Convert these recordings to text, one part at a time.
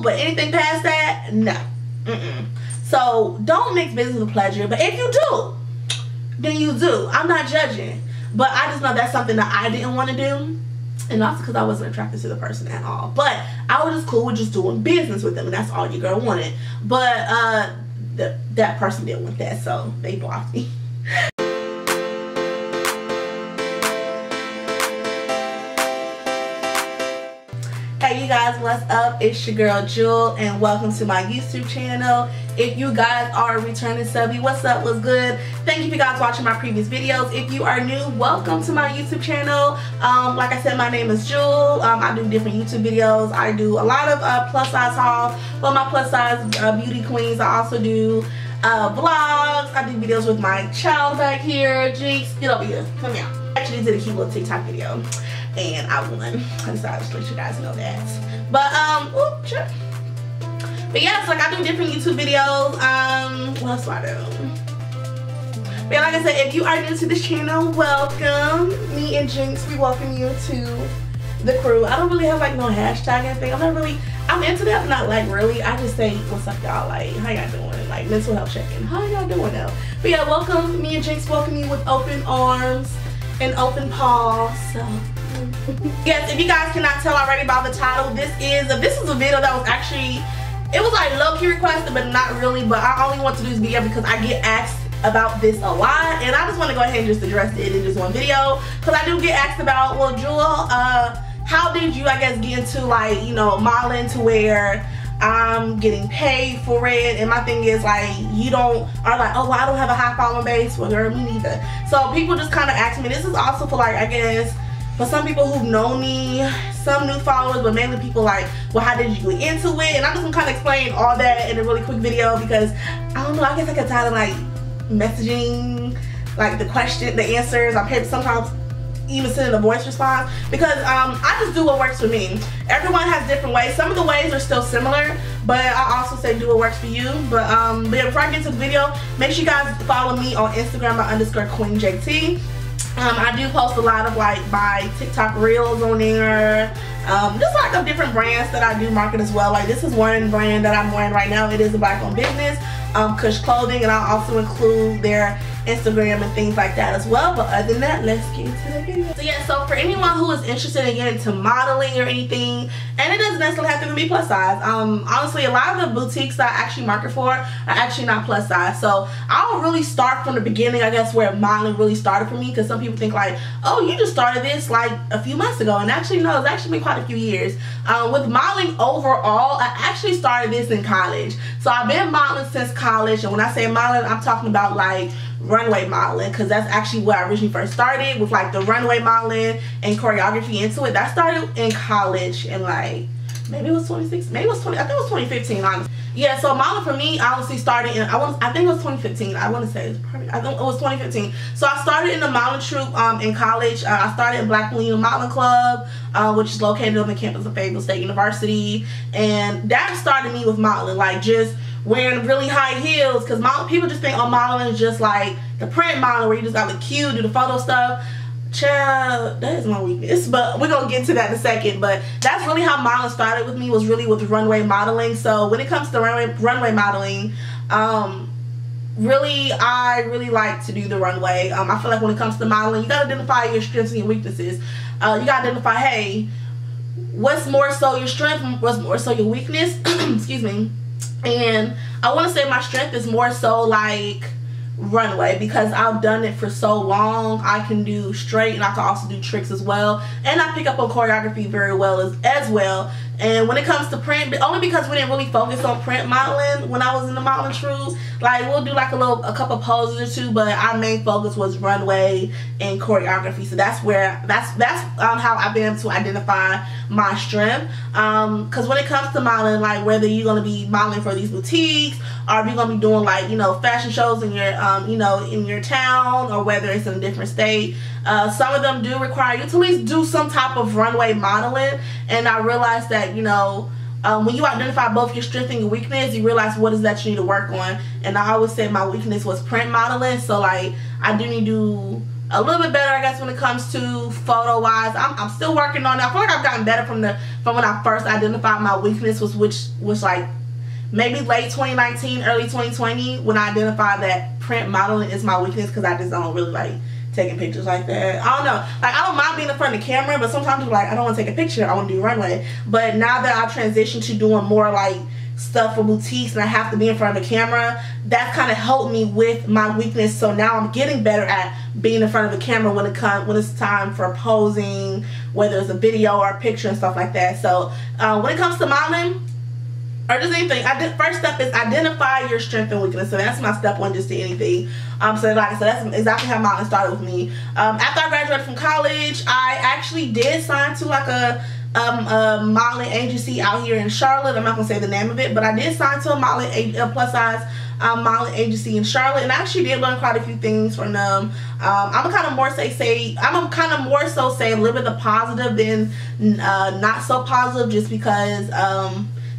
but anything past that, no. So don't mix business with pleasure, but if you do, then you do. I'm not judging, but I just know that's something that I didn't want to do, and also because I wasn't attracted to the person at all. But I was just cool with just doing business with them, and that's all your girl wanted. But that person didn't want that, so they blocked me. Hey you guys, what's up? It's your girl Jewel, and welcome to my YouTube channel. If you guys are a returning subby, what's up, what's good? Thank you for you guys watching my previous videos. If you are new, welcome to my YouTube channel. Like I said, my name is Jewel. I do different YouTube videos. I do a lot of plus size hauls for my plus size beauty queens. I also do vlogs. I do videos with my child back here. Jinx, get over here, come here. I actually did a cute little TikTok video and I won. I decided to let you guys know that. But sure. But yeah, so like I do different YouTube videos. What else do I do? But yeah, like I said, if you are new to this channel, welcome. Me and Jinx, we welcome you to the crew. I don't really have like no hashtag and thing. I'm into that, but not like really. I just say, what's up y'all? Like, how y'all doing? Like mental health check-in. How y'all doing now? But yeah, welcome. Me and Jinx welcome you with open arms and open paws. So yes, if you guys cannot tell already by the title, this is a video that was actually, it was like low-key requested, but not really. But I only want to do this video because I get asked about this a lot, and I just want to go ahead and just address it in just one video, because I do get asked about, well, Jewel, how did you, I guess, get into like, you know, modeling to where I'm getting paid for it? And my thing is like, you are like, oh well, I don't have a high following base. Well, girl, me neither. So people just kind of ask me. This is also for like, I guess, for some people who've known me, some new followers, but mainly people like, well, how did you get into it? And I'm just gonna kind of explain all that in a really quick video, because I don't know, I guess I get tired of like messaging like the answers. I'm paid sometimes even sending a voice response, because I just do what works for me. Everyone has different ways. Some of the ways are still similar, but I also say do what works for you. But yeah, before I get to the video, make sure you guys follow me on Instagram at _QueenJT. I do post a lot of like my TikTok reels on there, just like of different brands that I do market as well. Like this is one brand that I'm wearing right now. It is a black-owned business, Kush Clothing, and I'll also include their Instagram and things like that as well. But other than that, let's get into the video. So yeah, so for anyone who is interested in getting into modeling or anything, and it doesn't necessarily have to be plus size, honestly, a lot of the boutiques that I actually market for are actually not plus size. So I'll really start from the beginning, I guess, where modeling really started for me, because some people think like, oh, you just started this like a few months ago, and actually no, it's actually been quite a few years. With modeling overall, I actually started this in college. So I've been modeling since college, and when I say modeling, I'm talking about like runway modeling, because that's actually where I originally first started, with like the runway modeling and choreography into it. That started in college, and like maybe it was 2016, maybe it was 20, I think it was 2015, honestly. Yeah, so modeling for me honestly started in, I think it was 2015. I want to say I think it was 2015. So I started in the modeling troupe in college. I started in Black Millennium Modeling Club, which is located on the campus of Fayetteville State University, and that started me with modeling, like just wearing really high heels, because people just think, oh, modeling is just like the print modeling where you just got the cue, do the photo stuff. Child, that is my weakness, but we're gonna get to that in a second. But that's really how modeling started with me, was really with runway modeling. So when it comes to runway modeling, really I really like to do the runway. I feel like when it comes to modeling, you gotta identify your strengths and your weaknesses. You gotta identify, hey, what's more so your strength, what's more so your weakness. Excuse me. And I want to say my strength is more so like runway, because I've done it for so long. I can do straight, and I can also do tricks as well, and I pick up on choreography very well as well. And when it comes to print, but only because we didn't really focus on print modeling when I was in the modeling troupe. Like we'll do like a couple poses or two, but our main focus was runway and choreography. So that's how I've been able to identify my strength. Because when it comes to modeling, like whether you're gonna be modeling for these boutiques, or if you're gonna be doing like, you know, fashion shows in your you know, in your town, or whether it's in a different state, some of them do require you to at least do some type of runway modeling. And I realized that, you know, when you identify both your strength and your weakness, you realize what is that you need to work on. And I always said my weakness was print modeling, so like I do need to a little bit better, I guess, when it comes to photo wise. I'm still working on it. I feel like I've gotten better from when I first identified my weakness, which was like maybe late 2019, early 2020, when I identified that print modeling is my weakness, because I just don't really like taking pictures like that. I don't know, like I don't mind being in front of the camera, but sometimes I'm like, I don't want to take a picture, I want to do runway. But now that I've transitioned to doing more like stuff for boutiques and I have to be in front of the camera, that kind of helped me with my weakness. So now I'm getting better at being in front of the camera when it's time for posing, whether it's a video or a picture and stuff like that. So when it comes to modeling or just anything, first step is identify your strength and weakness. So that's my step one, just to anything. So like I said, that's exactly how modeling started with me. After I graduated from college, I actually did sign to like a modeling agency out here in Charlotte. I'm not gonna say the name of it, but I did sign to a modeling plus size modeling agency in Charlotte, and I actually did learn quite a few things from them. I'm kind of more so say a little bit of positive than not so positive, just because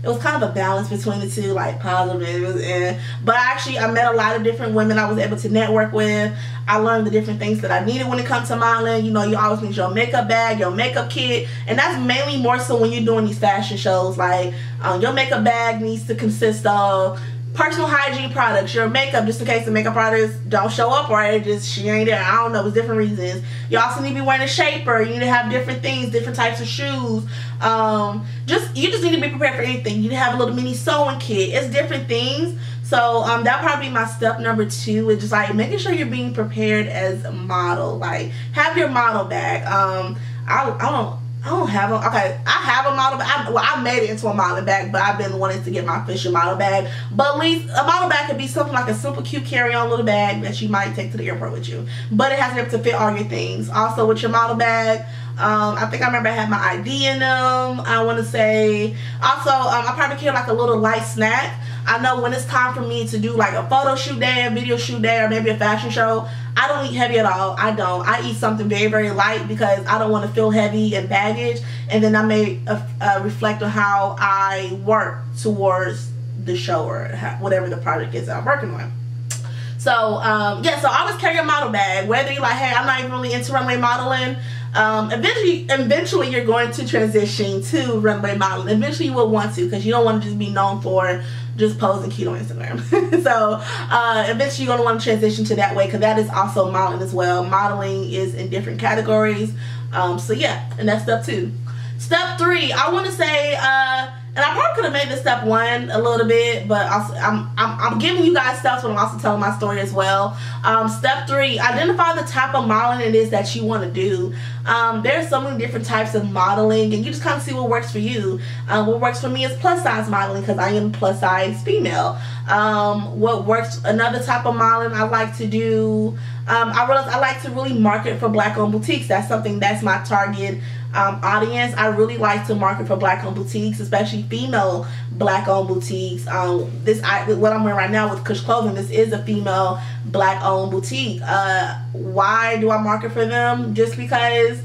it was kind of a balance between the two, like positive but I met a lot of different women I was able to network with. I learned the different things that I needed when it comes to modeling. You know, you always need your makeup bag, your makeup kit, and that's mainly more so when you're doing these fashion shows. Like your makeup bag needs to consist of personal hygiene products, your makeup, just in case the makeup artist don't show up or she ain't there, I don't know, it's different reasons. You also need to be wearing a shaper, you need to have different things, different types of shoes. You just need to be prepared for anything. You need to have a little mini sewing kit. It's different things. So that'll probably be my step number two, is just like making sure you're being prepared as a model. Like, have your model bag. I don't have a, okay, I have a model bag. I made it into a modeling bag, but I've been wanting to get my official model bag. But at least a model bag could be something like a simple, cute carry-on little bag that you might take to the airport with you. But it has to be able to fit all your things. Also, with your model bag, I think I remember I had my ID in them, I want to say. Also, I probably carry like a little light snack. I know when it's time for me to do like a photo shoot day, a video shoot day, or maybe a fashion show, I don't eat heavy at all. I don't. I eat something very, very light because I don't want to feel heavy and baggage. And then I may reflect on how I work towards the show or whatever the project is that I'm working on. So, yeah, so I always carry a model bag. Whether you're like, hey, I'm not even really into runway modeling. Eventually you're going to transition to runway modeling. Eventually you will want to, because you don't want to just be known for just posing cute on Instagram. So eventually you're going to want to transition to that way, because that is also modeling as well. Modeling is in different categories. So yeah, and that's step two. Step three, I want to say, and I probably could have made this step one a little bit, but also I'm giving you guys steps, but I'm also telling my story as well. Step three, identify the type of modeling it is that you want to do. There's so many different types of modeling, and you just kind of see what works for you. What works for me is plus size modeling, because I am plus size female. What works, another type of modeling I like to do, I realize I like to really market for black owned boutiques. That's something that's my target audience. I really like to market for black owned boutiques, especially female black owned boutiques. What I'm wearing right now with Kush Clothing, this is a female black owned boutique. Why do I market for them? Just because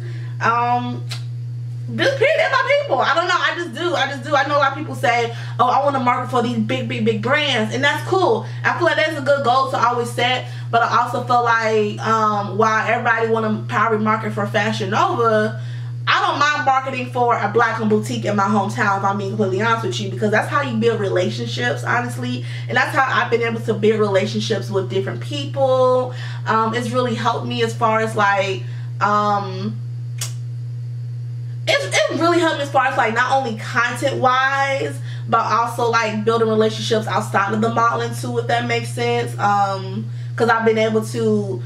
just period, they're my people. I don't know, I just do. I know a lot of people say, oh, I want to market for these big brands, and that's cool. I feel like that's a good goal to always set, but I also feel like while everybody want to probably market for Fashion Nova, I don't mind marketing for a black owned boutique in my hometown, if I'm being completely honest with you, because that's how you build relationships, honestly. And that's how I've been able to build relationships with different people. It's really helped me as far as like, it really helped me as far as like not only content wise, but also like building relationships outside of the modeling too, if that makes sense. Because I've been able to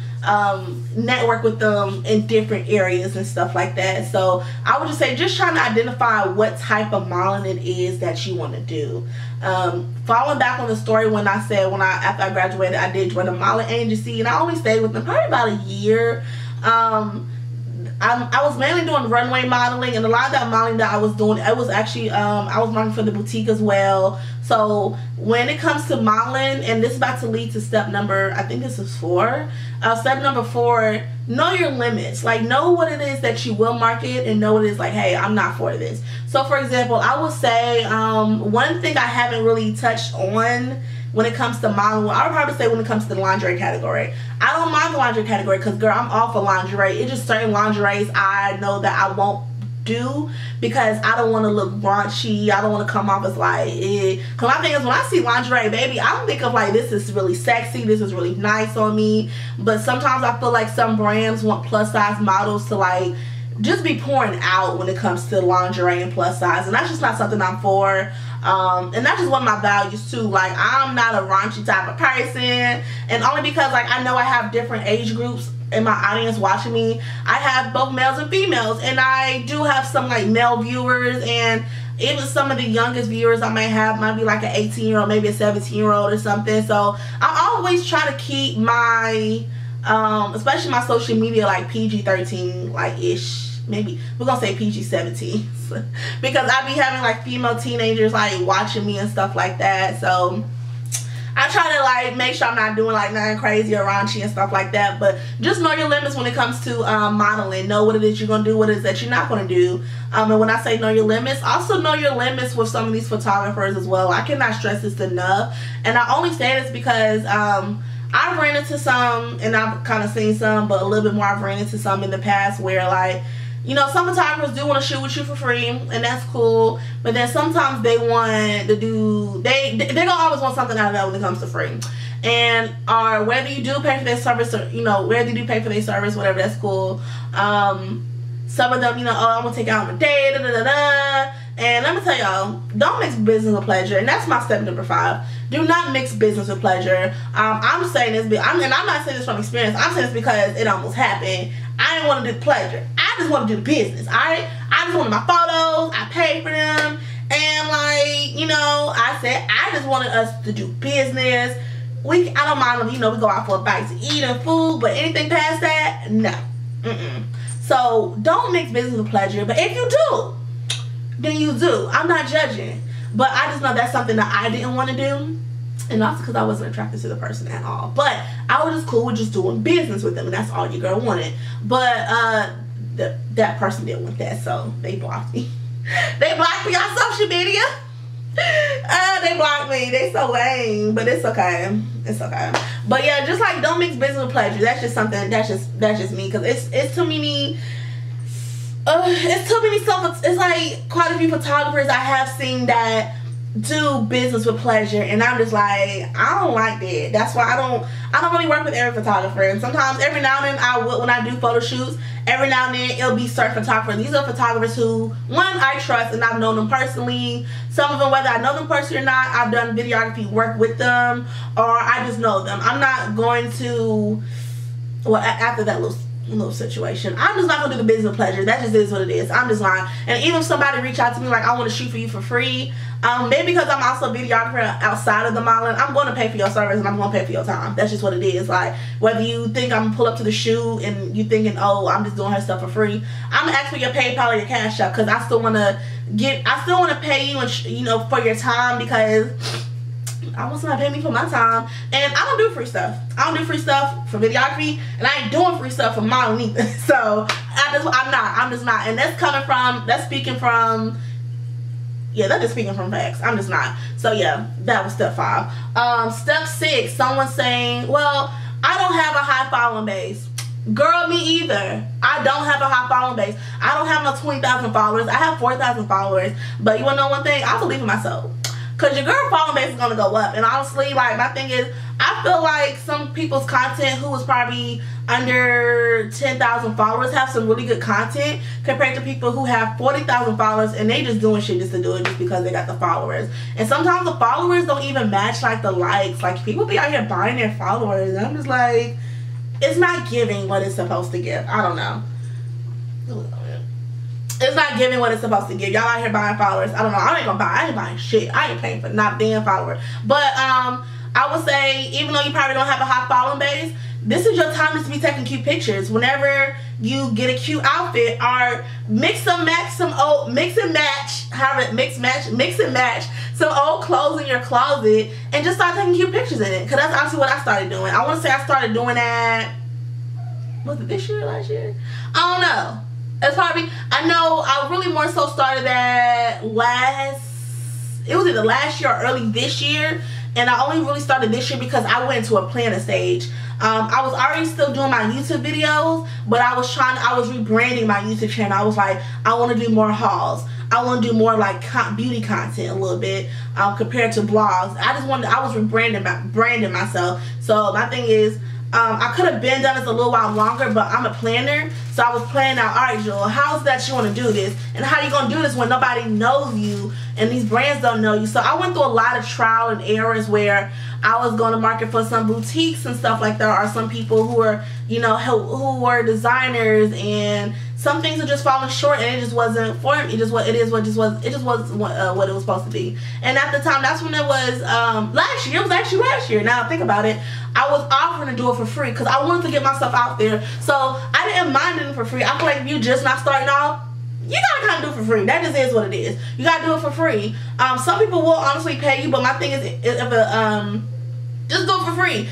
network with them in different areas and stuff like that. So I would just say, just trying to identify what type of modeling it is that you want to do. Following back on the story when I said after I graduated, I did join a modeling agency, and I only stayed with them probably about a year. I was mainly doing runway modeling, and a lot of that modeling that I was doing, it was actually, I was modeling for the boutique as well. So when it comes to modeling, and this is about to lead to step number, I think this is 4. Step number 4, know your limits. Like, know what it is that you will market, and know what it is like, hey, I'm not for this. So for example, I will say, one thing I haven't really touched on when it comes to modeling. I would probably say when it comes to the lingerie category. I don't mind the lingerie category because, girl, I'm all for lingerie. It's just certain lingeries I know that I won't do because I don't want to look raunchy. I don't want to come off as like because my thing is, when I see lingerie, baby, I don't think of like, this is really sexy, this is really nice on me. But sometimes I feel like some brands want plus size models to like just be pouring out when it comes to lingerie and plus size, and that's just not something I'm for. And that's just one of my values too. Like, I'm not a raunchy type of person, and only because like I know I have different age groups in my audience watching me. I have both males and females, and I do have some like male viewers, and even some of the youngest viewers I may have might be like an 18-year-old, maybe a 17-year-old or something. So I always try to keep my especially my social media like PG-13 like ish. Maybe we're gonna say PG-17 because I be having like female teenagers like watching me and stuff like that. So I try to like make sure I'm not doing like nothing crazy or raunchy and stuff like that. But just know your limits when it comes to modeling. Know what it is you're gonna do, what it is that you're not gonna do. And when I say know your limits, also know your limits with some of these photographers as well. I cannot stress this enough, and I only say this because I've ran into some, and I've kind of seen some, but a little bit more I've ran into some in the past where like, you know, some photographers do want to shoot with you for free, and that's cool. But then sometimes they want to do, they're gonna always want something out of that when it comes to free. And whether you do pay for their service, or you know, whether you do pay for their service, whatever, that's cool. Some of them, you know, oh, I'm gonna take out on a date, da da da da. And let me tell y'all, don't mix business with pleasure. And that's my step number 5. Do not mix business with pleasure. I'm saying this, and I'm not saying this from experience. I'm saying this because it almost happened. I didn't want to do the pleasure. I just want to do the business. I just wanted my photos. I paid for them. And like, you know, I said I just wanted us to do business. I don't mind, you know, we go out for a bite to eat and food, but anything past that, no. So don't mix business with pleasure. But if you do, then you do. I'm not judging. But I just know that's something that I didn't want to do. And also because I wasn't attracted to the person at all. But I was just cool with just doing business with them, and that's all your girl wanted. But that person didn't want that, so they blocked me. They blocked me on social media. They blocked me. They so lame, but it's okay. It's okay. But yeah, just like don't mix business with pleasure. That's just something. That's just me, because it's too many. It's too many stuff. It's like quite a few photographers I have seen that do business with pleasure, and I'm just like, I don't like that. That's why I don't really work with every photographer. And sometimes every now and then I would, when I do photo shoots, every now and then it'll be certain photographers. These are photographers who, one, I trust and I've known them personally. Some of them, whether I know them personally or not, I've done videography work with them, or I just know them. I'm not going to, well, after that little situation, I'm just not gonna do the business of pleasure. That just is what it is. I'm just lying. And even if somebody reach out to me like, I want to shoot for you for free, maybe because I'm also a videographer outside of the modeling, I'm going to pay for your service and I'm going to pay for your time. That's just what it is. Like, whether you think I'm gonna pull up to the shoot and you thinking, oh, I'm just doing her stuff for free, I'm gonna ask for your PayPal or your Cash App, because I still want to pay you, and you know, for your time, because I want somebody to pay me for my time. And I don't do free stuff. I don't do free stuff for videography, and I ain't doing free stuff for modeling either. So I'm just not. And that's speaking from facts. I'm just not. So yeah, that was step 5. Step 6, someone saying, well, I don't have a high following base. Girl, me either. I don't have a high following base. I don't have no 20,000 followers. I have 4,000 followers. But you wanna know one thing? I believe in myself. Because your girl following base is going to go up. And honestly, like, my thing is, I feel like some people's content who is probably under 10,000 followers have some really good content compared to people who have 40,000 followers and they just doing shit just to do it just because they got the followers. And sometimes the followers don't even match, like, the likes. Like, people be out here buying their followers. And I'm just like, it's not giving what it's supposed to give. I don't know. It's not giving what it's supposed to give. Y'all out here buying followers. I don't know. I ain't buying shit. I ain't paying for not damn follower. But I would say, even though you probably don't have a high following base, this is your time to be taking cute pictures. Whenever you get a cute outfit, or mix and match some old clothes in your closet, and just start taking cute pictures in it. Because that's honestly what I started doing. I want to say I started doing that, was it this year or last year? I don't know. It's probably, I know I really more so started that it was either last year or early this year. and I only really started this year because I went into a planning stage. I was already still doing my YouTube videos, but I was rebranding my YouTube channel. I was like, I want to do more hauls. I want to do more like beauty content a little bit compared to blogs. I was branding myself. So my thing is, I could have been done this a little while longer, but I'm a planner, so I was planning out, all right, Jewel, how's that you want to do this? And how you going to do this when nobody knows you and these brands don't know you? So I went through a lot of trial and errors where I was going to market for some boutiques and stuff like that, or some people who were, you know, who were designers, and some things are just falling short, and it just wasn't for me. It just wasn't what it was supposed to be. And at the time, that's when it was last year. It was actually last year. Now I think about it, I was offering to do it for free because I wanted to get myself out there. So I didn't mind doing it for free. I feel like if you're just not starting off, you gotta kind of do it for free. That just is what it is. You gotta do it for free. Some people will honestly pay you, but my thing is, just do it for free.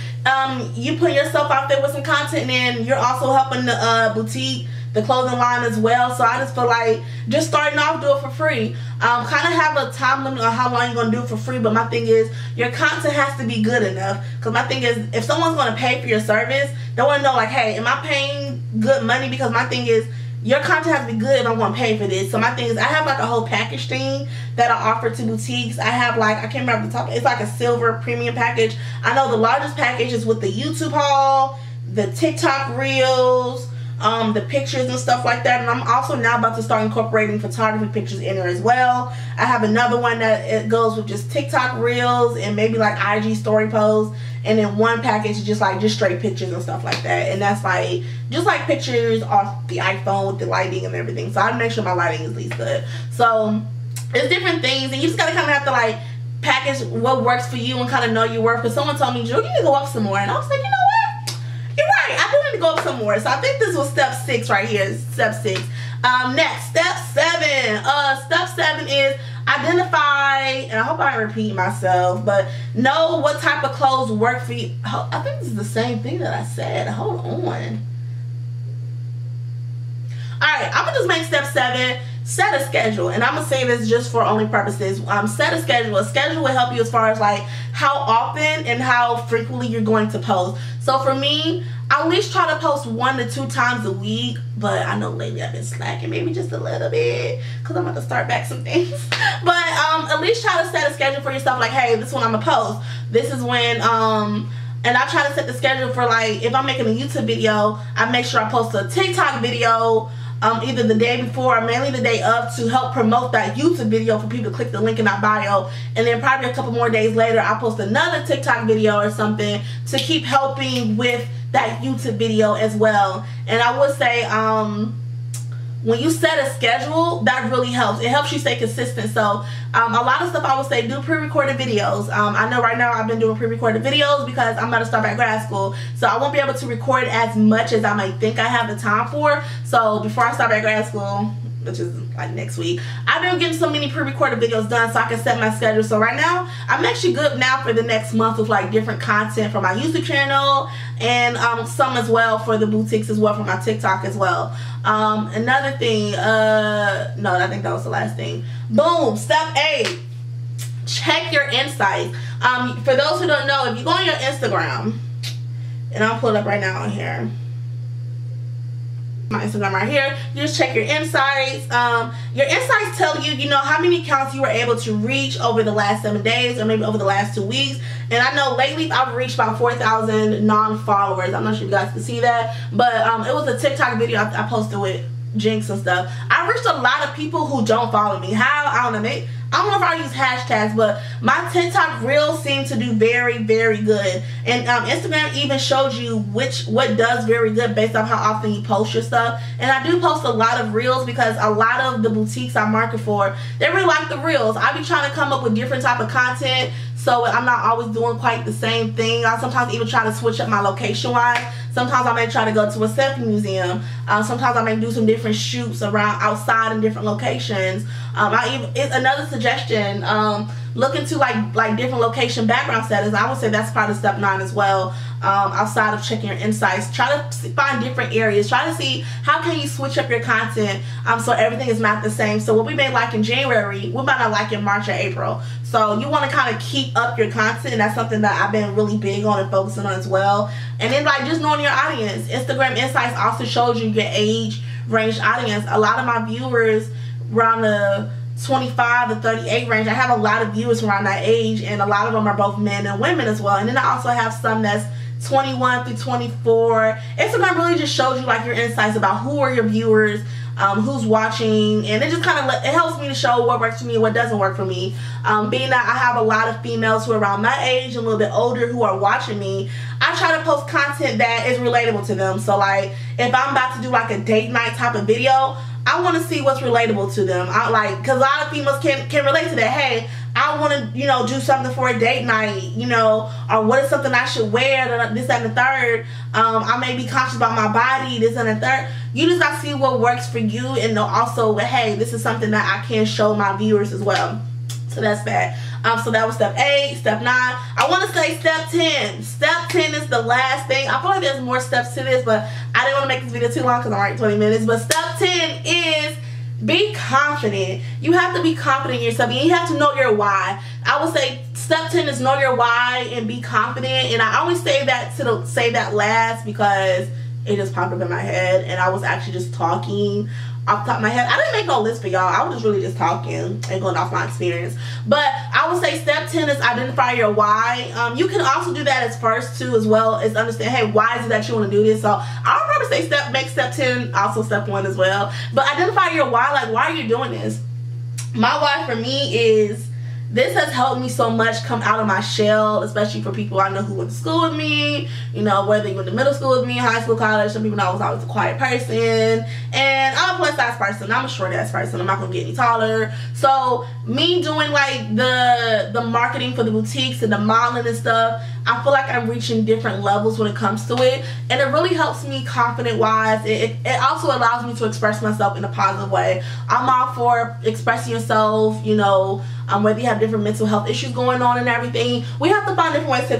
You put yourself out there with some content, and then you're also helping the boutique, the clothing line as well. So I just feel like just starting off, do it for free. Kind of have a time limit on how long you're gonna do it for free, but my thing is your content has to be good enough. Because my thing is, if someone's gonna pay for your service, they want to know like, hey, am I paying good money? Because my thing is, your content has to be good if I'm going to pay for this. So my thing is, I have like a whole package thing that I offer to boutiques. I have like, I can't remember the top, it's like a silver premium package. I know the largest package is with the YouTube haul, the TikTok reels, the pictures and stuff like that. And I'm also now about to start incorporating photography pictures in there as well. I have another one that it goes with just TikTok reels and maybe like IG story posts. And then one package is just straight pictures and stuff like that. And that's like just like pictures off the iPhone with the lighting and everything. So I make sure my lighting is at least good. So it's different things, and you just gotta kind of have to like package what works for you and kind of know your worth. Because someone told me, Drew, you need to go up some more, and I was like, you know what? You're right. I do need to go up some more. So I think this was step 6 right here. Step 6. Next, step 7. Step 7 is identify, and I hope I repeat myself, but know what type of clothes work for you. I think this is the same thing that I said. Hold on. Alright, I'm gonna just make step 7. Set a schedule, and I'm gonna say this just for only purposes. Set a schedule. A schedule will help you as far as like how often and how frequently you're going to post. So for me, I at least try to post 1 to 2 times a week, but I know lately I've been slacking maybe just a little bit because I'm about to start back some things. But at least try to set a schedule for yourself, like, hey, this is when I'm gonna post. This is when and I try to set the schedule for, like, if I'm making a YouTube video, I make sure I post a TikTok video either the day before or mainly the day of to help promote that YouTube video for people to click the link in our bio. And then probably a couple more days later, I'll post another TikTok video or something to keep helping with that YouTube video as well. And I would say when you set a schedule, that really helps. It helps you stay consistent. So a lot of stuff I would say, do pre-recorded videos. I know right now I've been doing pre-recorded videos because I'm about to start back grad school. So I won't be able to record as much as I might think I have the time for. So before I start back grad school, which is like next week, I've been getting so many pre-recorded videos done so I can set my schedule. So right now, I'm actually good now for the next month with like different content for my YouTube channel and some as well for the boutiques as well for my TikTok as well. Another thing, no, I think that was the last thing. Boom, step 8, check your insights. For those who don't know, if you go on your Instagram, and I'll pull it up right now on here. My Instagram right here, you just check your insights. Your insights tell you, you know, how many accounts you were able to reach over the last 7 days or maybe over the last 2 weeks. And I know lately I've reached about 4,000 non-followers. I'm not sure if you guys can see that, but it was a TikTok video I posted with Jinx and stuff. I reached a lot of people who don't follow me. How? I don't know. I don't know if I use hashtags, but my TikTok reels seem to do very, very good. And Instagram even shows you what does very good based on how often you post your stuff. And I do post a lot of reels because a lot of the boutiques I market for, they really like the reels. I be trying to come up with different type of content, so I'm not always doing quite the same thing. I sometimes even try to switch up my location wise. Sometimes I may try to go to a selfie museum. Sometimes I may do some different shoots around outside in different locations. It's another suggestion. Look into like different location background settings. I would say that's part of step 9 as well. outside of checking your insights. Try to find different areas. Try to see how can you switch up your content so everything is not the same. So what we may like in January, we might not like in March or April. So you want to kind of keep up your content, and that's something that I've been really big on and focusing on as well. And then like just knowing your audience. Instagram Insights also shows you your age range audience. A lot of my viewers around the 25 to 38 range. I have a lot of viewers around that age, and a lot of them are both men and women as well. And then I also have some that's 21 through 24. Instagram really just shows you like your insights about who are your viewers, who's watching, and it just kind of it helps me to show what works for me and what doesn't work for me. Being that I have a lot of females who are around my age, a little bit older, who are watching me, I try to post content that is relatable to them. So like if I'm about to do like a date night type of video, I want to see what's relatable to them. I like, because a lot of females can relate to that. Hey, I want to, you know, do something for a date night, you know, or what is something I should wear, this and the third. I may be conscious about my body, this and the third. You just got to see what works for you, and also, hey, this is something that I can show my viewers as well. So that's that. So that was step 8. Step 9. I want to say step 10. Step 10 is the last thing. I feel like there's more steps to this, but I didn't want to make this video too long because I'm already 20 minutes. But step 10 is be confident. You have to be confident in yourself, and you have to know your why. I would say step 10 is know your why and be confident. And I always say that last because it just popped up in my head, and I was actually just talking off the top of my head. I didn't make no list for y'all. I was just really just talking and going off my experience. But I would say step 10 is identify your why. You can also do that as first too, as well as understand, hey, why is it that you want to do this? So I'll probably say make step 10 also step 1 as well. But identify your why. Like, why are you doing this? My why for me is this has helped me so much come out of my shell, especially for people I know who went to school with me, you know, whether you went to middle school with me, high school, college. Some people know I was always a quiet person, and I'm a plus size person. I'm a short ass person. I'm not gonna get any taller. So me doing like the marketing for the boutiques and the modeling and stuff, I feel like I'm reaching different levels when it comes to it, and it really helps me confident wise. It also allows me to express myself in a positive way. I'm all for expressing yourself, you know, whether you have different mental health issues going on and everything. We have to find different ways to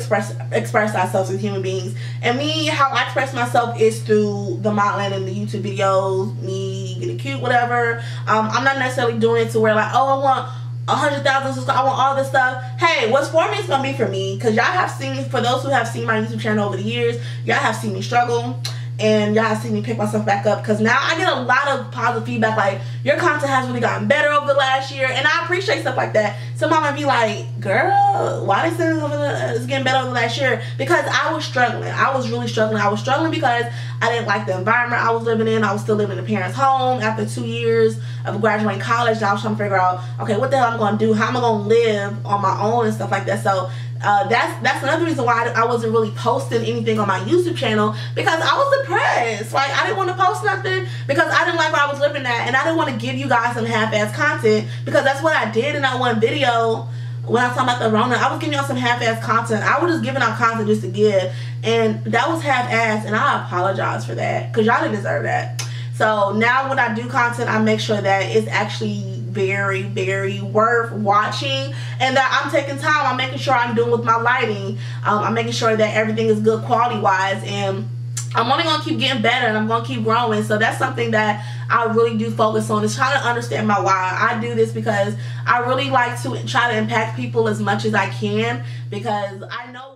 express ourselves as human beings. And me, how I express myself is through the modeling and the YouTube videos, me getting cute, whatever. I'm not necessarily doing it to where like, oh, I want 100,000 subscribers, I want all this stuff. Hey, what's for me is gonna be for me, because y'all have seen, for those who have seen my YouTube channel over the years, y'all have seen me struggle, and y'all have seen me pick myself back up, because now I get a lot of positive feedback like, your content has really gotten better over the last year, and I appreciate stuff like that. Somebody might be like, girl, why they saying it's getting better over the last year? Because I was struggling. I was really struggling. I was struggling because I didn't like the environment I was living in. I was still living in a parent's home after 2 years of graduating college. And I was trying to figure out, okay, what the hell I'm going to do? How am I going to live on my own and stuff like that? So that's another reason why I wasn't really posting anything on my YouTube channel, because I was depressed. Like, I didn't want to post nothing because I didn't like where I was living at, and I didn't want to give you guys some half-ass content, because that's what I did in that one video when I was talking about the Rona. I was giving y'all some half-ass content. I was just giving out content just to give, and that was half-ass, and I apologize for that, because y'all didn't deserve that. So now when I do content, I make sure that it's actually very, very worth watching, and that I'm taking time. I'm making sure I'm doing with my lighting. I'm making sure that everything is good quality wise, and I'm only gonna keep getting better, and I'm gonna keep growing. So that's something that I really do focus on, is trying to understand my why. I do this because I really like to try to impact people as much as I can, because I know